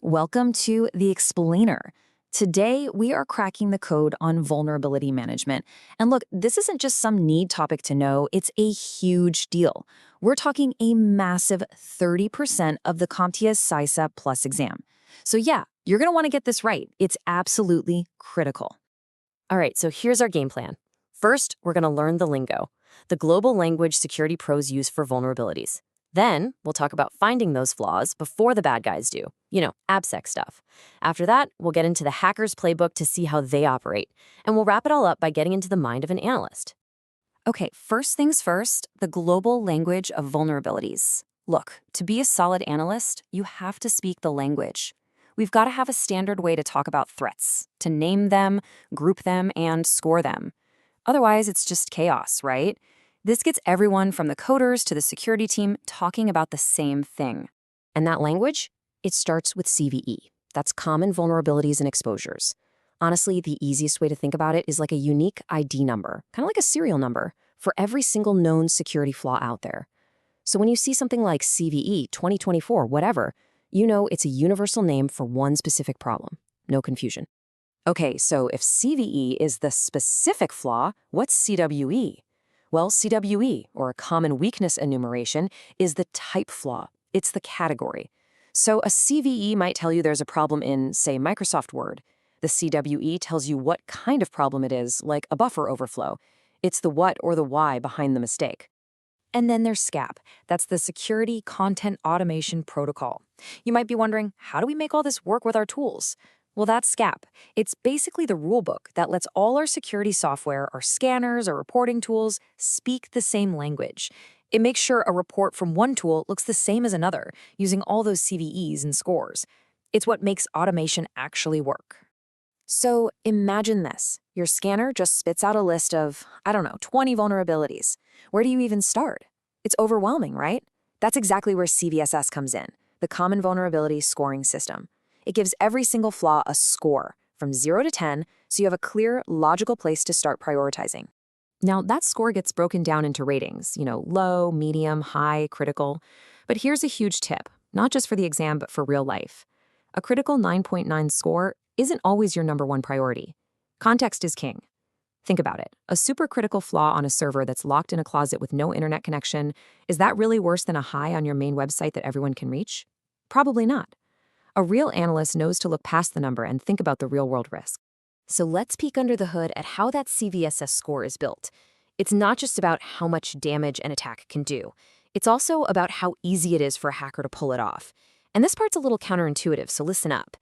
Welcome to The Explainer. Today, we are cracking the code on vulnerability management. And look, this isn't just some neat topic to know, it's a huge deal. We're talking a massive 30% of the CompTIA CySA Plus exam. So yeah, you're going to want to get this right. It's absolutely critical. All right, so here's our game plan. First, we're going to learn the lingo, the global language security pros use for vulnerabilities. Then, we'll talk about finding those flaws before the bad guys do. AppSec stuff. After that, we'll get into the hacker's playbook to see how they operate. And we'll wrap it all up by getting into the mind of an analyst. Okay, first things first, the global language of vulnerabilities. Look, to be a solid analyst, you have to speak the language. We've got to have a standard way to talk about threats, to name them, group them, and score them. Otherwise, it's just chaos, right? This gets everyone from the coders to the security team talking about the same thing. And that language? It starts with CVE. That's Common Vulnerabilities and Exposures. Honestly, the easiest way to think about it is like a unique ID number, kind of like a serial number, for every single known security flaw out there. So when you see something like CVE 2024, whatever, you know it's a universal name for one specific problem. No confusion. Okay, so if CVE is the specific flaw, what's CWE? Well, CWE, or Common Weakness Enumeration, is the type flaw. It's the category. So a CVE might tell you there's a problem in, say, Microsoft Word. The CWE tells you what kind of problem it is, like a buffer overflow. It's the what or the why behind the mistake. And then there's SCAP. That's the Security Content Automation Protocol. You might be wondering, how do we make all this work with our tools? Well, that's SCAP. It's basically the rulebook that lets all our security software, our scanners, our reporting tools, speak the same language. It makes sure a report from one tool looks the same as another, using all those CVEs and scores. It's what makes automation actually work. So imagine this. Your scanner just spits out a list of, 20 vulnerabilities. Where do you even start? It's overwhelming, right? That's exactly where CVSS comes in, the Common Vulnerability Scoring System. It gives every single flaw a score, from 0 to 10, so you have a clear, logical place to start prioritizing. Now, that score gets broken down into ratings, low, medium, high, critical. But here's a huge tip, not just for the exam, but for real life. A critical 9.9 score isn't always your #1 priority. Context is king. Think about it. A supercritical flaw on a server that's locked in a closet with no internet connection, is that really worse than a high on your main website that everyone can reach? Probably not. A real analyst knows to look past the number and think about the real-world risk. So let's peek under the hood at how that CVSS score is built. It's not just about how much damage an attack can do. It's also about how easy it is for a hacker to pull it off. And this part's a little counterintuitive, so listen up.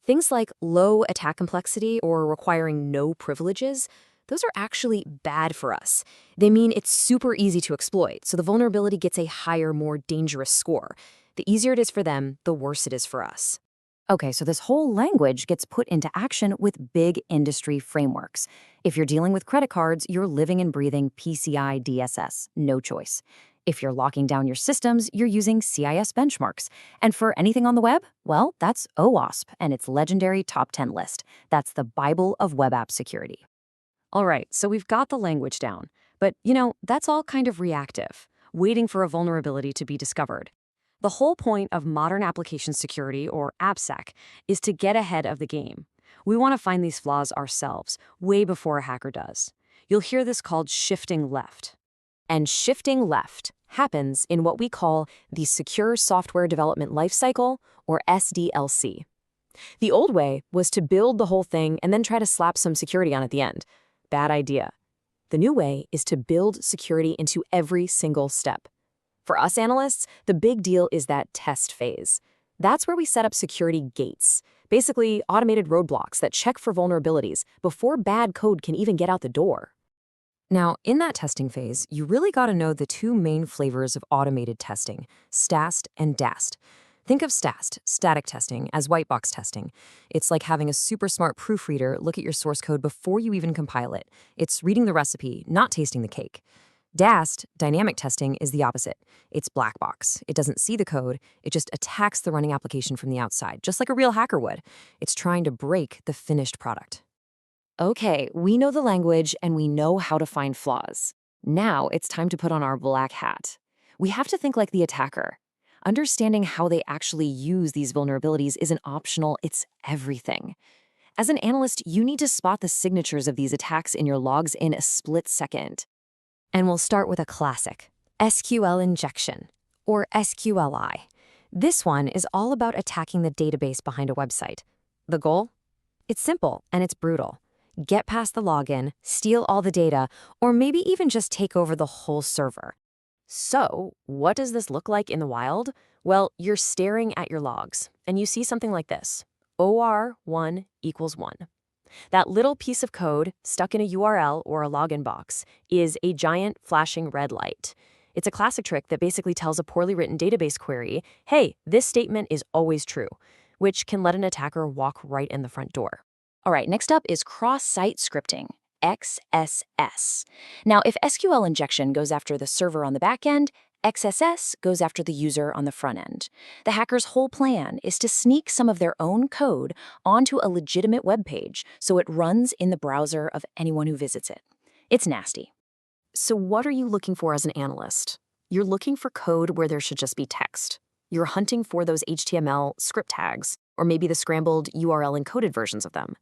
Things like low attack complexity or requiring no privileges, those are actually bad for us. They mean it's super easy to exploit, so the vulnerability gets a higher, more dangerous score. The easier it is for them, the worse it is for us. Okay, so this whole language gets put into action with big industry frameworks. If you're dealing with credit cards, you're living and breathing PCI DSS, no choice. If you're locking down your systems, you're using CIS benchmarks. And for anything on the web, well, that's OWASP and its legendary top 10 list. That's the Bible of web app security. All right, so we've got the language down. But, that's all kind of reactive, waiting for a vulnerability to be discovered. The whole point of modern application security, or AppSec, is to get ahead of the game. We want to find these flaws ourselves, way before a hacker does. You'll hear this called shifting left. And shifting left happens in what we call the Secure Software Development Lifecycle, or SDLC. The old way was to build the whole thing and then try to slap some security on at the end. Bad idea. The new way is to build security into every single step. For us analysts, the big deal is that test phase. That's where we set up security gates, basically automated roadblocks that check for vulnerabilities before bad code can even get out the door. Now, in that testing phase, you really got to know the two main flavors of automated testing, SAST and DAST. Think of SAST, static testing, as white box testing. It's like having a super smart proofreader look at your source code before you even compile it. It's reading the recipe, not tasting the cake. DAST, dynamic testing, is the opposite. It's black box. It doesn't see the code. It just attacks the running application from the outside, just like a real hacker would. It's trying to break the finished product. Okay, we know the language and we know how to find flaws. Now it's time to put on our black hat. We have to think like the attacker. Understanding how they actually use these vulnerabilities isn't optional, it's everything. As an analyst, you need to spot the signatures of these attacks in your logs in a split second. And we'll start with a classic, SQL injection, or SQLI. This one is all about attacking the database behind a website. The goal? It's simple and it's brutal. Get past the login, steal all the data, or maybe even just take over the whole server. So, what does this look like in the wild? Well, you're staring at your logs, and you see something like this. OR1 equals 1. That little piece of code stuck in a URL or a login box is a giant flashing red light. It's a classic trick that basically tells a poorly written database query, hey, this statement is always true, which can let an attacker walk right in the front door. All right, next up is cross-site scripting, XSS. Now, if SQL injection goes after the server on the back end, XSS goes after the user on the front end. The hacker's whole plan is to sneak some of their own code onto a legitimate web page so it runs in the browser of anyone who visits it. It's nasty. So what are you looking for as an analyst? You're looking for code where there should just be text. You're hunting for those HTML script tags, or maybe the scrambled URL encoded versions of them.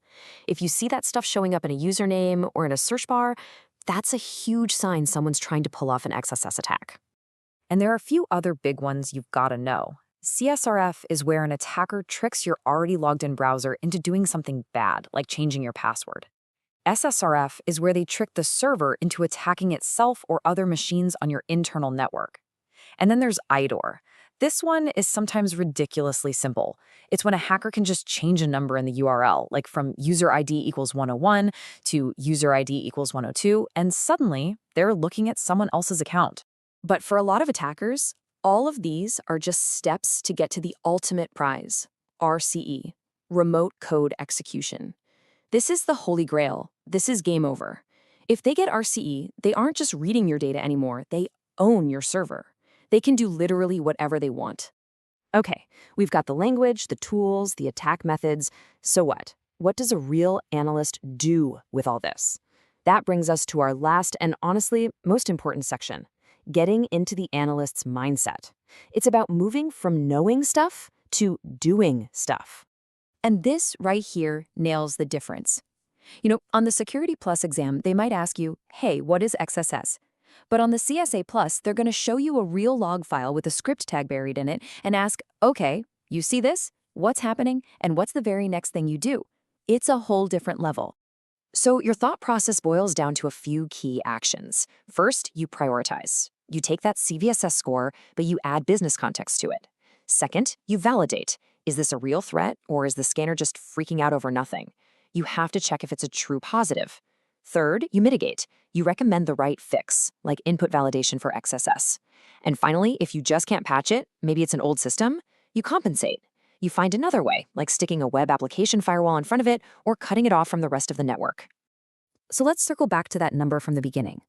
If you see that stuff showing up in a username or in a search bar, that's a huge sign someone's trying to pull off an XSS attack. And there are a few other big ones you've got to know. CSRF is where an attacker tricks your already logged in browser into doing something bad, like changing your password. SSRF is where they trick the server into attacking itself or other machines on your internal network. And then there's IDOR. This one is sometimes ridiculously simple. It's when a hacker can just change a number in the URL, like from user ID equals 101 to user ID equals 102, and suddenly they're looking at someone else's account. But for a lot of attackers, all of these are just steps to get to the ultimate prize, RCE, remote code execution. This is the holy grail. This is game over. If they get RCE, they aren't just reading your data anymore, they own your server. They can do literally whatever they want. Okay, we've got the language, the tools, the attack methods. So what? What does a real analyst do with all this? That brings us to our last and honestly most important section, getting into the analyst's mindset. It's about moving from knowing stuff to doing stuff. And this right here nails the difference. On the Security Plus exam, they might ask you, hey, what is XSS? But on the CSA Plus, they're going to show you a real log file with a script tag buried in it and ask, okay, you see this? What's happening? And what's the very next thing you do? It's a whole different level. So your thought process boils down to a few key actions. First, you prioritize. You take that CVSS score, but you add business context to it. Second, you validate. Is this a real threat, or is the scanner just freaking out over nothing? You have to check if it's a true positive. Third, you mitigate. You recommend the right fix, like input validation for XSS. And finally, if you just can't patch it, maybe it's an old system, you compensate. You find another way, like sticking a web application firewall in front of it or cutting it off from the rest of the network. So let's circle back to that number from the beginning,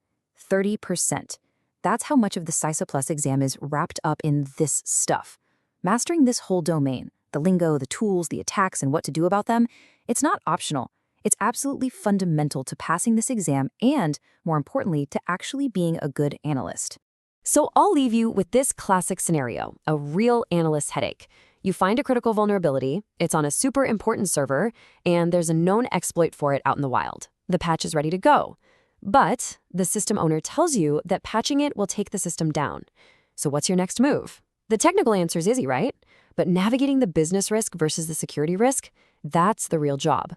30%. That's how much of the CySA Plus exam is wrapped up in this stuff. Mastering this whole domain, the lingo, the tools, the attacks, and what to do about them, it's not optional. It's absolutely fundamental to passing this exam and, more importantly, to actually being a good analyst. So I'll leave you with this classic scenario, a real analyst headache. You find a critical vulnerability, it's on a super important server, and there's a known exploit for it out in the wild. The patch is ready to go. But the system owner tells you that patching it will take the system down. So what's your next move? The technical answer is easy, right? But navigating the business risk versus the security risk, that's the real job.